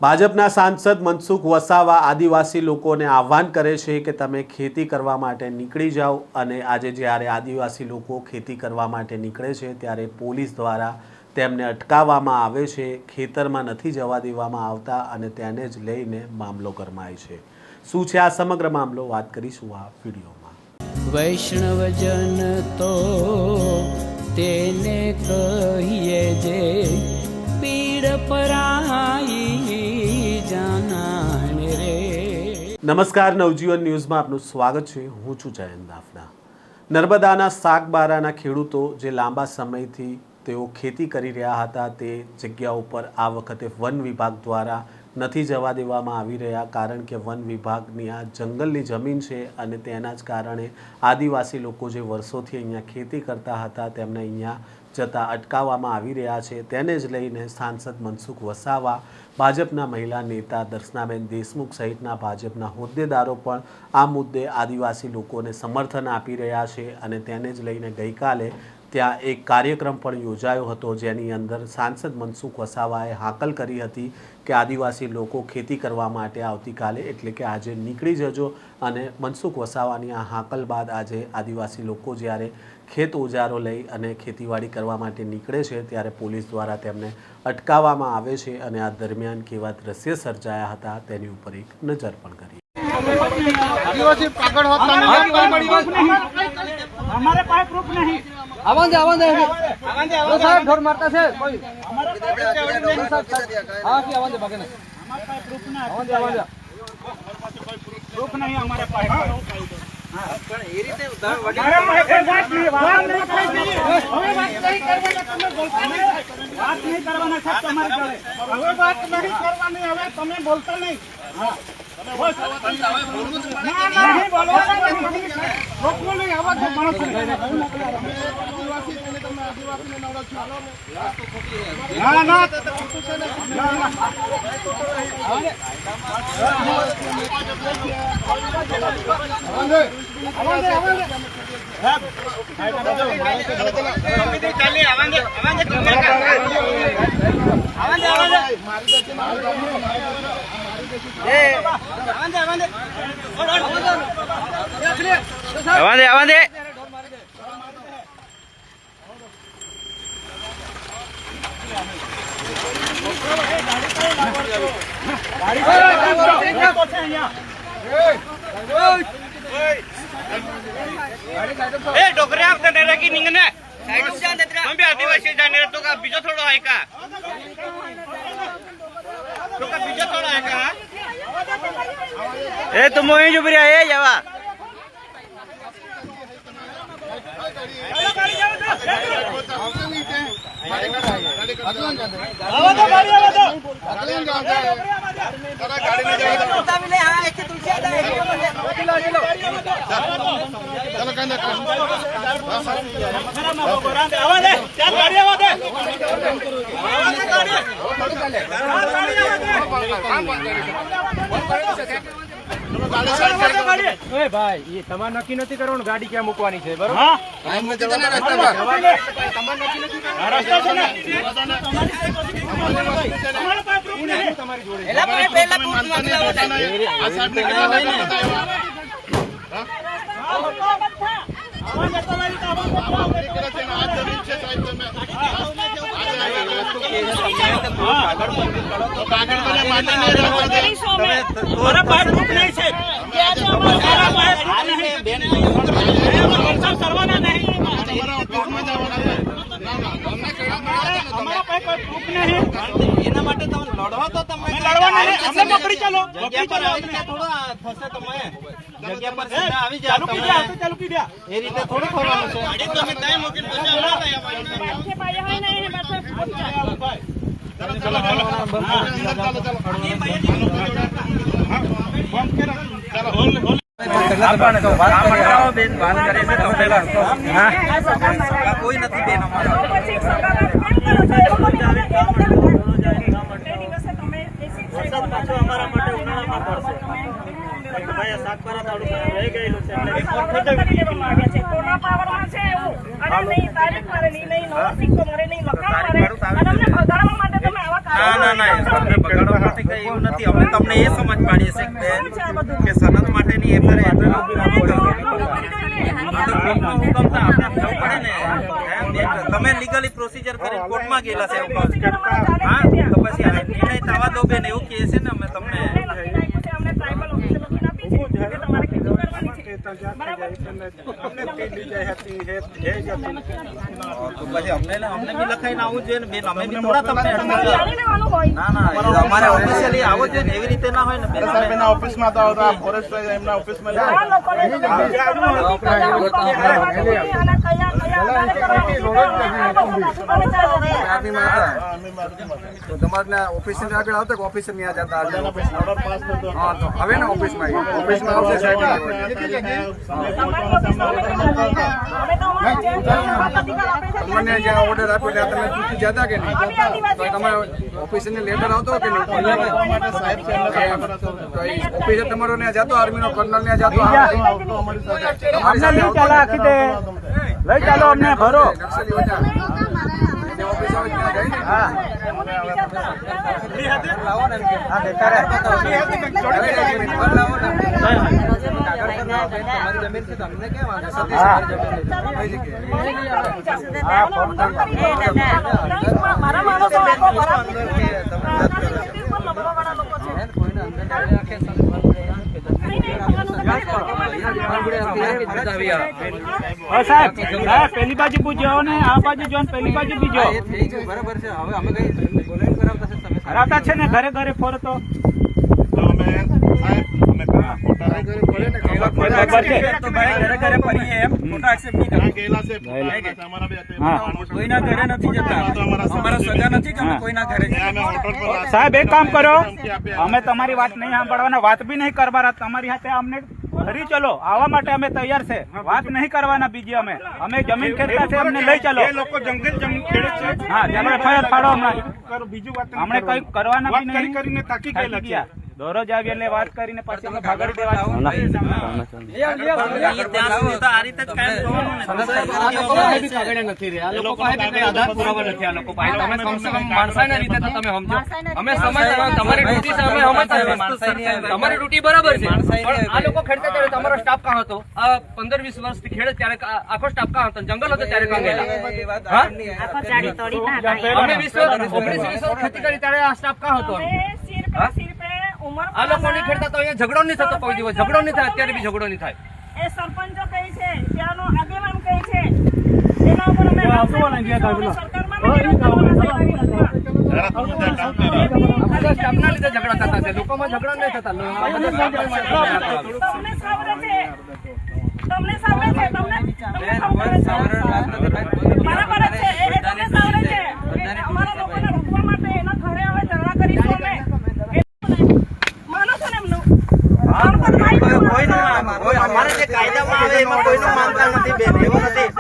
ભાજપના સાંસદ મનસુખ વસાવા આદિવાસી લોકોને આહ્વાન કરે છે કે તમે ખેતી કરવા માટે નીકળી જાઓ અને આજે જ્યારે આદિવાસી લોકો ખેતી કરવા માટે નીકળે છે ત્યારે પોલીસ દ્વારા તેમને અટકાવવામાં આવે છે, ખેતરમાં નથી જવા દેવામાં આવતા અને તેને જ લઈને મામલો ગરમાય છે। શું છે આ સમગ્ર મામલો, વાત કરીશું આ વિડીયોમાં। વૈષ્ણવજન તો તેને કહીએ જે પીડ પરાઈ જાનાને રે। નમસ્કાર, નવજીવન ન્યૂઝમાં આપનું સ્વાગત છે। હું છું જયંત દાફડા। નર્મદાના સાગબારાના ખેડૂતો જે લાંબા સમયથી તેઓ ખેતી કરી રહ્યા હતા તે જગ્યા ઉપર આ વખતે વન વિભાગ દ્વારા નથી જવા દેવામાં આવી રહ્યા, કારણ કે વન વિભાગની આ જંગલની જમીન છે અને તેના જ કારણે આદિવાસી લોકો જે વર્ષોથી અહીંયા ખેતી કરતા હતા તેમને અહીંયા જતાં અટકાવવામાં આવી રહ્યા છે। તેને જ લઈને સાંસદ મનસુખ વસાવા, ભાજપના મહિલા નેતા દર્શનાબેન દેશમુખ સહિતના ભાજપના હોદ્દેદારો પણ આ મુદ્દે આદિવાસી લોકોને સમર્થન આપી રહ્યા છે અને તેને જ લઈને ગઈકાલે ત્યાં એક કાર્યક્રમ પણ યોજાયો હતો, જેની અંદર સાંસદ મનસુખ વસાવાએ હાકલ કરી હતી કે આદિવાસી લોકો ખેતી કરવા માટે આવતીકાલે એટલે કે આજે નીકળી જજો। અને મનસુખ વસાવાની આ હાકલ બાદ આજે આદિવાસી લોકો જ્યારે ખેત ઓજારો લઈ અને ખેતીવાડી કરવા માટે નીકળે છે ત્યારે પોલીસ દ્વારા તેમને અટકાવવામાં આવે છે અને આ દરમિયાન કેવા દ્રશ્ય સર્જાયા હતા તેની ઉપર એક નજર પણ કરીએ। हमारे पास प्रूफ नहीं। आवाज वो साहब ढोर मारता है कोई हमारे पास हां की आवाज भागे ना प्रूफ ना आवाज प्रूफ नहीं हमारे पास। પણ એ રીતે વાત नहीं करवाना साहब તમારે જોડે હવે વાત નહીં કરવાની, હવે તમે બોલતા નહીં। હા नहीं बोलो रोकनो नहीं आवाज मानस ना ना आवाज डोकरे आप करने की निंगने हम भी आदिवासी जाने तो का बीजो थोड़ा है का तो का बीजो थोड़ा है का ए तुम वहीं जो भी आए जावा भाई ये તમાર નક્કી નથી કરવાનું ગાડી ક્યાં મૂકવાની છે, બરોબર? हां તમારી જોડે एला पहला पूछ मांगला आ साहब ने हमारा पास प्रूफ नहीं है। हमारा पास करवाना नहीं, हमारा पास कोई प्रूफ नहीं। एना માટે તમે લડવા તો તમે લડવા નહીં, અમને પકડી ચાલો થોડો થશે તમે જગ્યા પર સીધા આવી જાવ તમે ચાલુ કી દે એ રીતે થોડું થવાનું છે ગાડી તમે ટાઈમ મૂકીને પછી કોઈ નથી બેન અમારા માટે ઉનાળામાં પડશે। ભાઈ સાતબારા તાલુકા રહી ગયેલું છે એટલે રિપોર્ટ ખોટી દેવામાં આવ્યા છે। કોના પાવરમાં છે એવું અને નહીં તારીખ મારે નહીં નવો સિક્કો મારે નહીં લખાણ મારે અને અમને ભગાડવા માટે તમે આવા ના ના ના નથી કઈ એવું નથી. અમે તમને એ સમજ પાડીએ છીએ કે સનદ માટેની FIR તમે લીગલી પ્રોસિજર કરી કોર્ટમાં ગયેલા છે એવું કહો છો. હા તો પછી આ નિર્ણય થવા દો બેન એવું કહે છે ને અમે તમને. તો પછી અમને બી લખાઈને આવવું જોઈએ ને બેન. અમે બી થોડા તમને ના અમારે ઓફિશિયલી આવો જોઈએ ને એવી રીતે ના હોય ને બેન. એના ઓફિસમાં તો આવતા ફોરેસ્ટ એમના ઓફિસમાં તો તમારે ઓફિસ આગળ આવતા કે ઓફિસ ત્યાં જતા હા તો હવે ને ઓફિસમાં આવશે સાહેબ તમને જ્યાં ઓર્ડર આપ્યો ત્યાં તમે પૂછી જતા કે નહીં તો તમારે ઓફિસને લેટર આવતો કે નહીં ઓફિસર તમારો ત્યાં જતો આર્મીનો કર્નલ ત્યાં જતો લઈ ચાલો અમને ભરો સાહેબ પેલી બાજુ પૂછો ને આ બાજુ જો પેલી બાજુ બીજો બરાબર છે હવે અમે કઈ બોલાવીને કરાવતા છે ને ઘરે ઘરે ફોર તો સાહેબ એક કામ કરો અમે તમારી વાત નહીં સાંભળવાના વાત બી નહીં કરવાના તમારી સાથે અમને ફરી ચલો આવવા માટે અમે તૈયાર છે વાત નહીં કરવાના બીજી અમે જમીન ખેડતા છે અમને લઈ ચાલો લોકો જંગલ જમીન ખેડે છે હા ચાલો FIR ફાડો હમણાં બીજું વાત હમણે કઈ કરવાના બી નહીં કરીને થાકી ગયેલા છે દોરોજ આવી એટલે વાત કરીને પછી અમે ભાગડી દેવા ત્યાં સુધી તો આ રીતે જ કાયમ જોવાનું તમારી ડ્યુટી બરાબર છે પણ આ લોકો ખેડતા ત્યારે તમારો સ્ટાફ કાં હતો? આ 15-20 વર્ષથી ખેડે ત્યારે આખો સ્ટાફ કાં હતો? જંગલ હતો ત્યારે કાં ગયેલા? અમે 19-20 ખેતી કરી ત્યારે આ સ્ટાફ કાં હતો? આ લોકો નહીં ખેડતા તો અહીંયા ઝઘડો નહીં થતો કોઈ દિવસ. ઝઘડો નહીં થાય, અત્યારે બી ઝઘડો નહીં થાય. એ સરપંચો કહે છે, ત્યાંનો આગેવાન કહે છે, એના ઉપર અમે સરકારમાં નથી બધા સ્ટાફના લીધે ઝઘડા થતા છે, લોકોમાં ઝઘડા નહીં થતા. તમને સાવરે છે, તમને સાવરે છે, તમને બરાબર જ છે, એ તમને સાવરે છે. અમારા લોકોને રોકવા માટે એના ઘરે હવે ઝઘડા કરીશું અમે. માનો છો ને એમનું અમારે જે કાયદામાં આવે એમાં કોઈનું માનતા નથી બેન. એવું નથી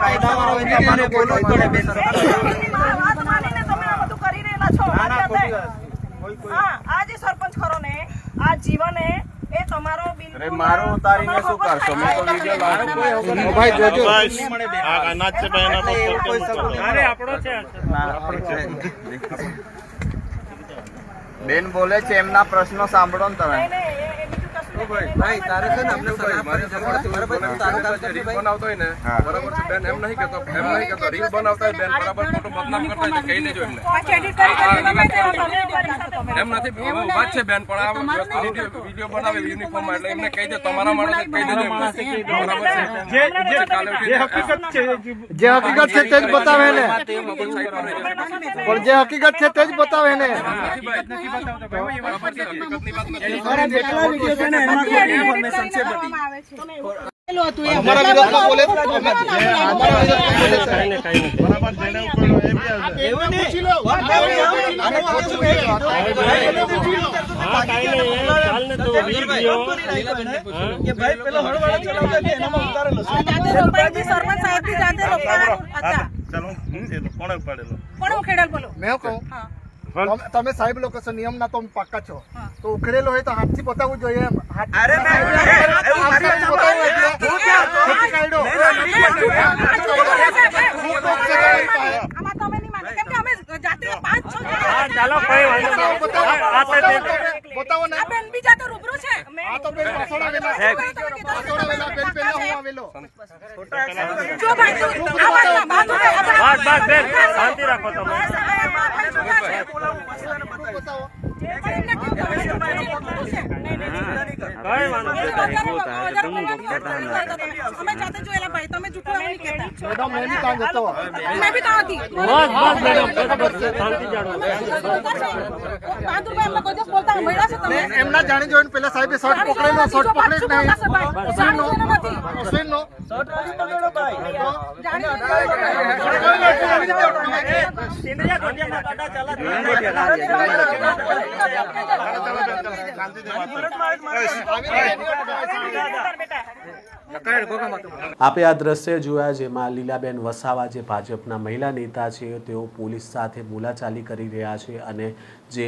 કાયદામાં આવે તો અમારે બોલવું પડે બેન. વાત માનીને તમે આ બધું કરી રહેલા છો. હા, આ જે સરપંચ ખરો ને આ જીવન એ તમારો બિલકુલ મારો ઉતારીને શું કરશો? મેં તો વિડિયો લાવ્યો ભાઈ જોજો આ અનાજ છે ભાઈ એના પર અરે આપણો છે બેન બોલે છે એમના પ્રશ્નો સાંભળો ને તમે. ભાઈ તારે છે ને અમને રીલ બનાવતો હોય ને બરાબર છે બેન એમ નહીં કેતો રીલ બનાવતા હોય બેન બરાબર ફોટો બદનામ કરતા હોય કહી દેજો એમને એમ નથી વાત છે બેન પણ આ વિડીયો બનાવે યુનિફોર્મ એટલે એમને કહી દે તમારા માણસ કહી દેજો એમને બરાબર છે જે હકીકત છે તે જ બતાવે ને પણ જે હકીકત છે તે જ બતાવે ને ઇન્ફોર્મેશન છે બધી અમારા વિરોધમાં બોલે તમે સાહેબ લોકો છો નિયમ ના તો પાક્કા છો તો ઉખડેલો હોય તો હાથથી બતાવવું જોઈએ એમ તે 5-6 હા ચાલો કોઈ વાંધો નહીં બતાવો ને આ બેન બીજા તો રૂબરૂ છે આ તો બેન પાછોડાવેલા પાછોડાવેલા બેન પહેલા હું આવેલો જો ભાઈ આ વાત બસ બેન શાંતિ રાખો તમે બતાવો કઈ વાંધો અમે જાતે જોયેલા ભાઈ તમે જૂઠું એવું નહીં કહેતા મેડમ મેં બી ત્યાં જતો મેં બી ત્યાં હતી બસ મેડમ શાંતિ જાણો બહાદુરભાઈ અમને કોઈ દિવસ બોલતા સાંભળ્યા છે તમે એમના જાણી જોઈને પેલા સાહેબે શર્ટ પકડેલો શર્ટ પકડે જ નહીં અશ્વિનનો આપે આ દ્રશ્ય જોયા જેમાં લીલાબેન વસાવા જે ભાજપના મહિલા નેતા છે તેઓ પોલીસ સાથે બોલાચાલી કરી રહ્યા છે અને જે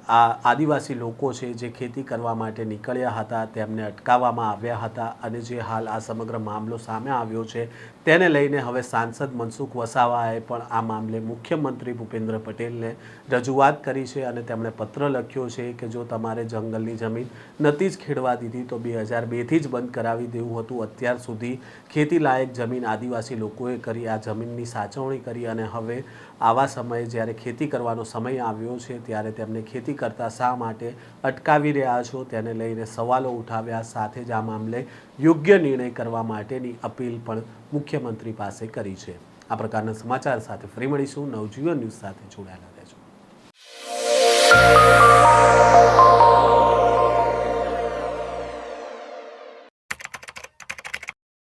આ આદિવાસી લોકો છે જે ખેતી કરવા માટે નીકળ્યા હતા તેમને અટકાવવામાં આવ્યા હતા અને જે હાલ આ સમગ્ર મામલો સામે આવ્યો છે તેને લઈને હવે સાંસદ મનસુખ વસાવાએ પણ આ મામલે મુખ્યમંત્રી ભૂપેન્દ્ર પટેલને રજૂઆત કરી છે અને તેમણે પત્ર લખ્યો છે કે જો તમારે જંગલની જમીન નહોતી જ ખેડવા દીધી તો 2002થી જ બંધ કરાવી દેવું હતું. અત્યાર સુધી ખેતી લાયક જમીન આદિવાસી લોકોએ કરી, આ જમીનની સાચવણી કરી અને હવે આવા સમયે જ્યારે ખેતી કરવાનો સમય આવ્યો છે ત્યારે તેમને ખેતી કરતા શા માટે અટકાવી રહ્યા છો તેને લઈને સવાલો ઉઠાવ્યા. સાથે જ આ મામલે યોગ્ય નિર્ણય કરવા માટેની અપીલ પણ મુખ્યમંત્રી પાસે કરી છે. આ પ્રકારના સમાચાર સાથે ફરી મળીશું. નવજીવન ન્યૂઝ સાથે જોડાયેલા રહેજો.